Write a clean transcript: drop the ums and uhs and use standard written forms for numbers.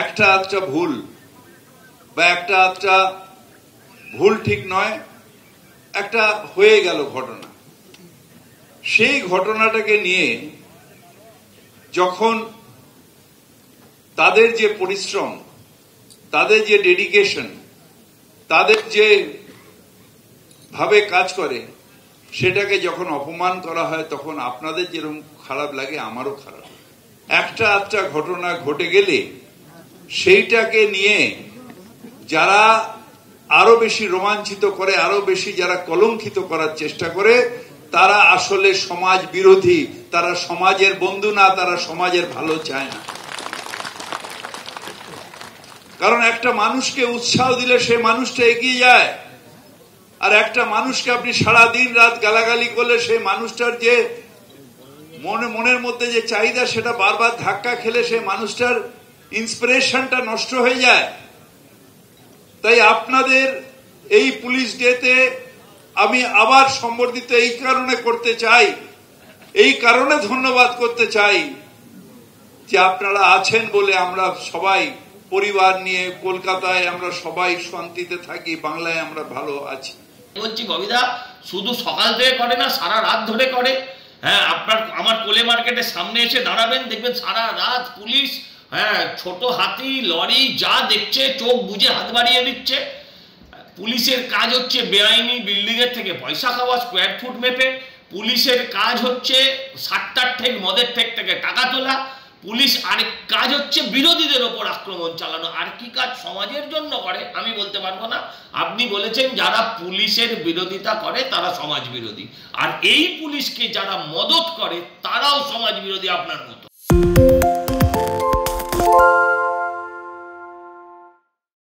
একটা আধটা ভুল বা একটা আধটা ভুল ঠিক নয়, একটা হয়ে গেল ঘটনা। সেই ঘটনাটাকে নিয়ে যখন তাদের যে পরিশ্রম, তাদের যে ডেডিকেশন, তাদের যে ভাবে কাজ করে, সেটাকে যখন অপমান করা হয় তখন আপনাদের যেরকম খারাপ লাগে আমারও খারাপ। একটা আধটা ঘটনা ঘটে গেলে সেইটাকে নিয়ে যারা আরো বেশি রোমাঞ্চিত করে, আরো বেশি যারা কলঙ্কিত করার চেষ্টা করে, তারা আসলে সমাজ বিরোধী, তারা সমাজের বন্ধু না, তারা সমাজের ভালো চায় না। কারণ একটা মানুষকে উৎসাহ দিলে সে মানুষটা এগিয়ে যায়, আর একটা মানুষকে আপনি সারা দিন রাত গালাগালি করলে সেই মানুষটার যে মনের মধ্যে যে চাহিদা, সেটা বারবার ধাক্কা খেলে সেই মানুষটার ইন্সপিরেশনটা নষ্ট হয়ে যায়। তাই আপনাদের এই পুলিশ ডেতে আমি আবার সম্বর্ধিত এই কারণে করতে চাই, এই কারণে ধন্যবাদ করতে চাই যে আপনারা আছেন বলে আমরা সবাই পরিবার নিয়ে কলকাতায় আমরা সবাই শান্তিতে থাকি, বাংলায় আমরা ভালো আছি। বলছি ববিদা শুধু সকাল থেকে করে না, সারা রাত ধরে করে। হ্যাঁ, আপনার আমার কোলে মার্কেটের সামনে এসে দাঁড়াবেন, দেখবেন সারা রাত পুলিশ, হ্যাঁ, ছোট হাতি লরি যা দেখছে চোখ বুজে হাত বাড়িয়ে দিচ্ছে। পুলিশের কাজ হচ্ছে বেআইনি বিল্ডিং এর থেকে পয়সা খাওয়া, স্কোয়ার ফুট মেপে। পুলিশের কাজ হচ্ছে সাতটার ঠেক মদের ঠেক থেকে টাকা তোলা। পুলিশ আরেক কাজ হচ্ছে বিরোধীদের ওপর আক্রমণ চালানো। আর কি কাজ সমাজের জন্য করে আমি বলতে পারবো না। আপনি বলেছেন যারা পুলিশের বিরোধিতা করে তারা সমাজ বিরোধী, আর এই পুলিশকে যারা মদত করে তারাও সমাজ বিরোধী আপনার মতো।